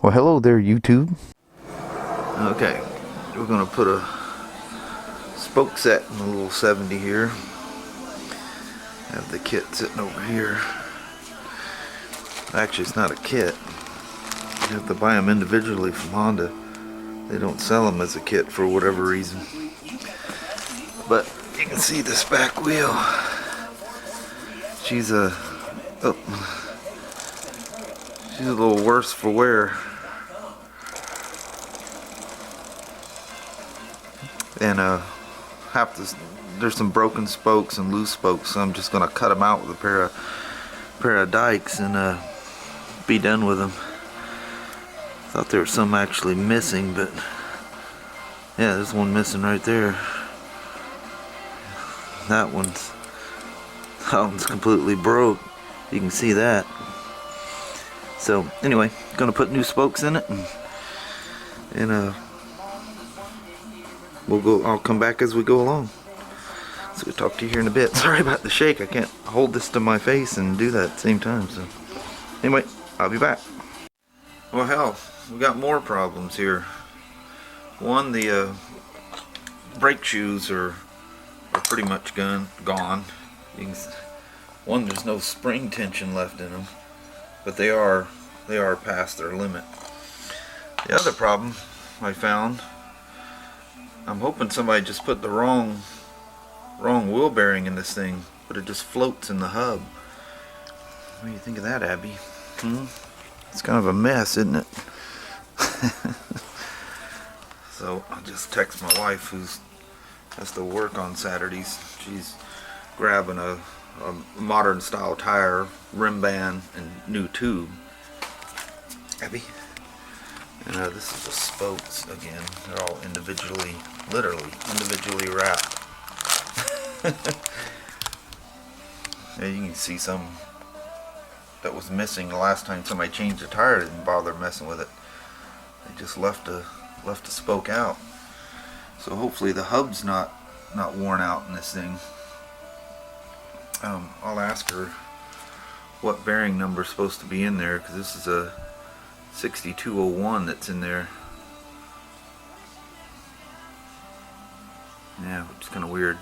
Well, hello there, YouTube. Okay, we're gonna put a spoke set in the little 70 here. Have the kit sitting over here. Actually, it's not a kit. You have to buy them individually from Honda. They don't sell them as a kit for whatever reason. But you can see this back wheel. She's a little worse for wear. And there's some broken spokes and loose spokes, so I'm just gonna cut them out with a pair of dikes and be done with them. Thought there was some actually missing, but yeah, there's one missing right there. That one's completely broke. You can see that. So anyway, gonna put new spokes in it, and I'll come back as we go along. So we'll talk to you here in a bit. Sorry about the shake. I can't hold this to my face and do that at the same time. So anyway, I'll be back. Well, hell, we got more problems here. One, the brake shoes are pretty much gone. One, there's no spring tension left in them, but they are past their limit. The other problem I found, I'm hoping somebody just put the wrong wheel bearing in this thing, but it just floats in the hub. What do you think of that, Abby? It's kind of a mess, isn't it? So I'll just text my wife, who has to work on Saturdays. She's grabbing a modern style tire, rim band, and new tube. Abby? And this is the spokes again. They're all literally individually wrapped. Yeah, you can see some that was missing the last time somebody changed the tire. Didn't bother messing with it. They just left a spoke out. So hopefully the hub's not worn out in this thing. I'll ask her what bearing number is supposed to be in there, because this is a 6201 that's in there. Yeah, it's kind of weird.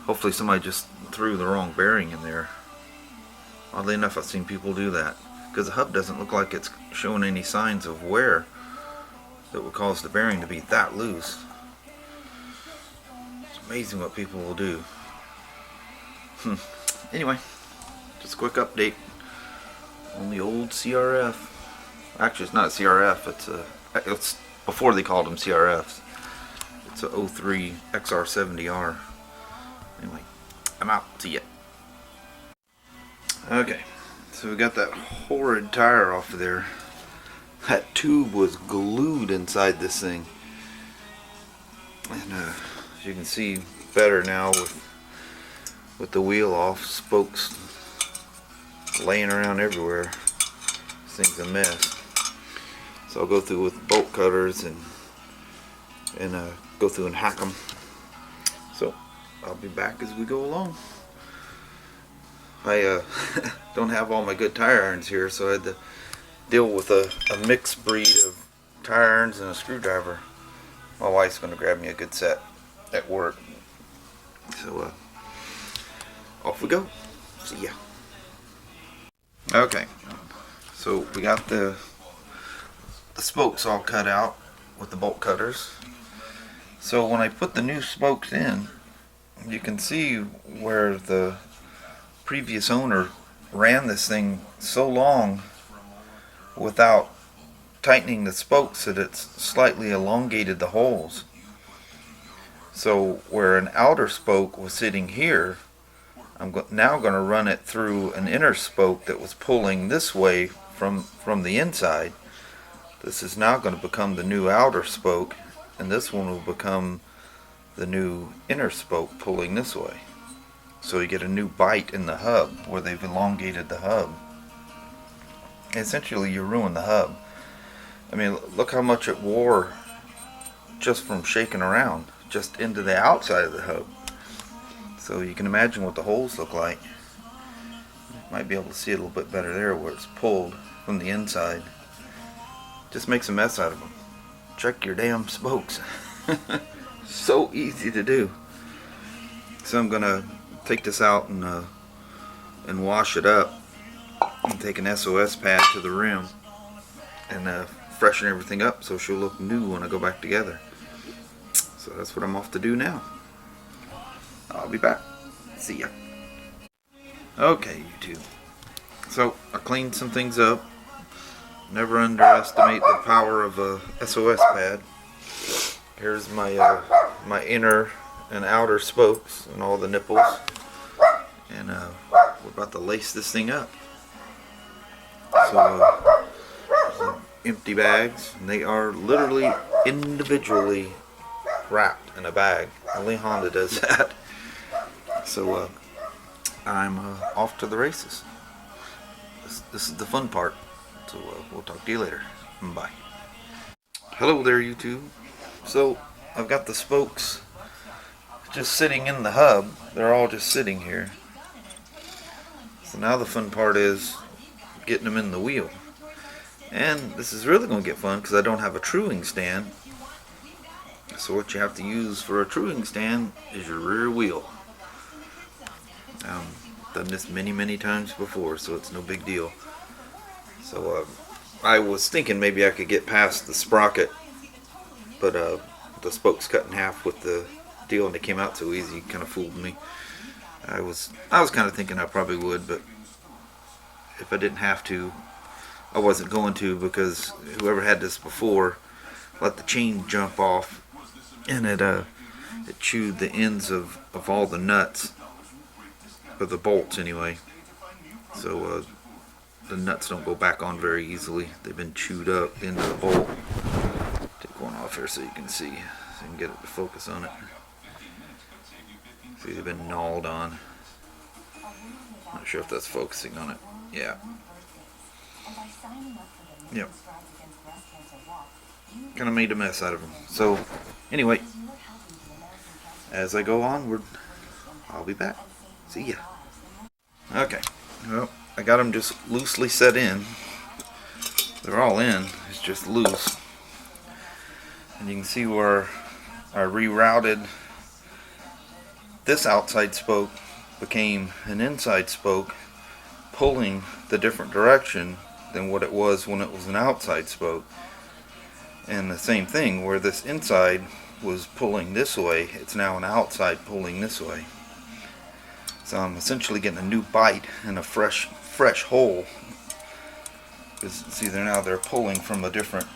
Hopefully somebody just threw the wrong bearing in there. Oddly enough, I've seen people do that, because the hub doesn't look like it's showing any signs of wear that would cause the bearing to be that loose. It's amazing what people will do. Anyway, just a quick update on the old CRF. Actually, it's not CRF. It's before they called them CRFs. It's a 03 XR70R. Anyway, I'm out. See ya. Okay, so we got that horrid tire off of there. That tube was glued inside this thing, and as you can see better now with the wheel off, spokes laying around everywhere. This thing's a mess. So I'll go through with bolt cutters and go through and hack them. So I'll be back as we go along. I don't have all my good tire irons here, so I had to deal with a mixed breed of tire irons and a screwdriver. My wife's going to grab me a good set at work. So off we go. See ya. Okay, so we got the spokes all cut out with the bolt cutters. So when I put the new spokes in, you can see where the previous owner ran this thing so long without tightening the spokes that it's slightly elongated the holes. So where an outer spoke was sitting here, I'm now going to run it through an inner spoke that was pulling this way from the inside. This is now going to become the new outer spoke, and this one will become the new inner spoke pulling this way. So you get a new bite in the hub where they've elongated the hub. Essentially, you ruin the hub. I mean, look how much it wore just from shaking around, just into the outside of the hub. So you can imagine what the holes look like. You might be able to see it a little bit better there where it's pulled from the inside. just makes a mess out of them. Check your damn spokes. So easy to do. So I'm gonna take this out and wash it up, and take an SOS pad to the rim and freshen everything up so she'll look new when I go back together. So that's what I'm off to do now. I'll be back. See ya. Okay, YouTube. So I cleaned some things up. Never underestimate the power of a SOS pad. Here's my my inner and outer spokes and all the nipples, and we're about to lace this thing up. So some empty bags, and they are literally individually wrapped in a bag. Only Honda does that. So I'm off to the races. This is the fun part. So we'll talk to you later. Bye. Hello there, YouTube. So I've got the spokes just sitting in the hub. They're all just sitting here. So now the fun part is getting them in the wheel. And this is really going to get fun because I don't have a truing stand. So what you have to use for a truing stand is your rear wheel. Done this many times before, so it's no big deal. So I was thinking maybe I could get past the sprocket, but the spokes cut in half with the deal, and they came out so easy, kind of fooled me. I was kind of thinking I probably would, but if I didn't have to, I wasn't going to, because whoever had this before let the chain jump off, and it chewed the ends of all the nuts, or the bolts anyway. So the nuts don't go back on very easily. They've been chewed up into the bolt. Take one off here so you can see, so you can get it to focus on it. See, they've been gnawed on. Not sure if that's focusing on it. Yeah. Yep. Kind of made a mess out of them. So, anyway, as I go onward, I'll be back. See ya. Okay. Well, I got them just loosely set in. They're all in. It's just loose. And you can see where I rerouted. This outside spoke became an inside spoke, pulling the different direction than what it was when it was an outside spoke. And the same thing, where this inside was pulling this way, it's now an outside pulling this way. So I'm essentially getting a new bite and a fresh hole. Because see, they're pulling from a different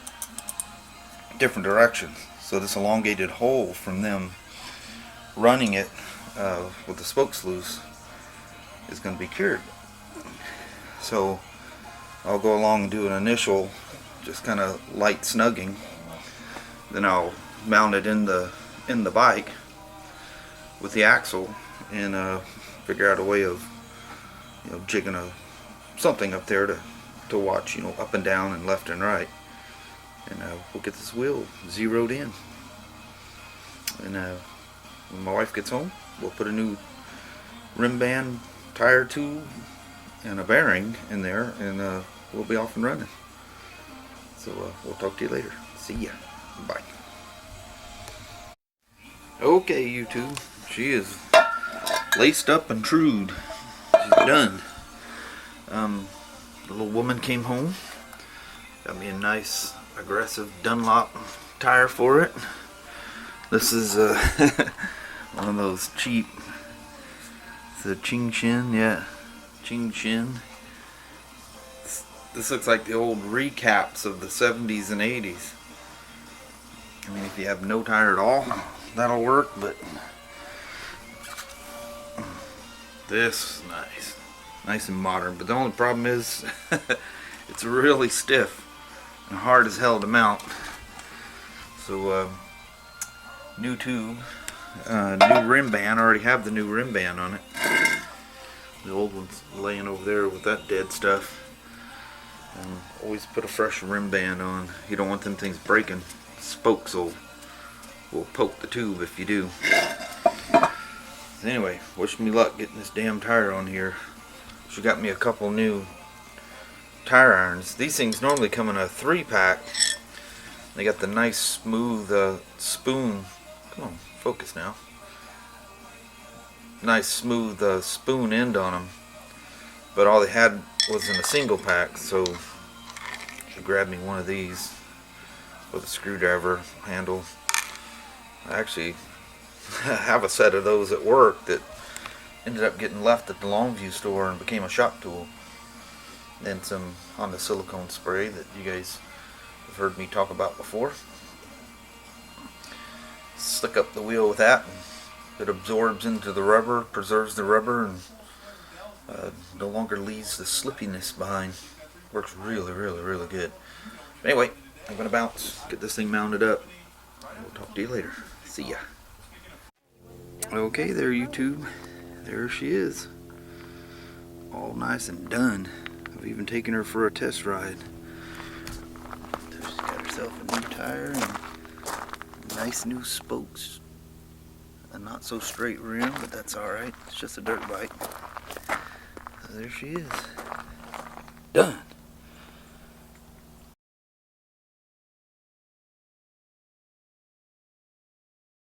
direction. So this elongated hole from them running it with the spokes loose is going to be cured. So I'll go along and do an initial just kind of light snugging. Then I'll mount it in the bike with the axle and figure out a way of jigging something up there to watch, up and down and left and right, and we'll get this wheel zeroed in. And when my wife gets home, we'll put a new rim band, tire tube, and a bearing in there, and we'll be off and running. So we'll talk to you later. See ya. Bye. Okay, YouTube, she is laced up and trued. She's done. The little woman came home, got me a nice aggressive Dunlop tire for it. This is one of those cheap, it's a Ching Shin, yeah, Ching Shin. This looks like the old recaps of the 70s and 80s. I mean, if you have no tire at all, that'll work, but this is nice and modern. But the only problem is it's really stiff and hard as hell to mount. So new tube, new rim band. I already have the new rim band on it. The old one's laying over there with that dead stuff. And always put a fresh rim band on. You don't want them things breaking. Spokes will poke the tube if you do. So anyway, wish me luck getting this damn tire on here. She got me a couple new tire irons. These things normally come in a 3-pack. They got the nice smooth spoon. Come on, focus now. Nice smooth spoon end on them. But all they had was in a single pack, so I grabbed me one of these with a screwdriver handle. I actually have a set of those at work that ended up getting left at the Longview store and became a shop tool. And some Honda silicone spray that you guys have heard me talk about before. Slick up the wheel with that. It absorbs into the rubber, preserves the rubber, and no longer leaves the slippiness behind. Works really, really, really good. Anyway, I'm going to bounce, get this thing mounted up. We'll talk to you later. See ya. Okay, there YouTube. There she is. All nice and done. I've even taken her for a test ride. So she's got herself a new tire and nice new spokes. A not so straight rim, but that's alright. It's just a dirt bike. So there she is. Done.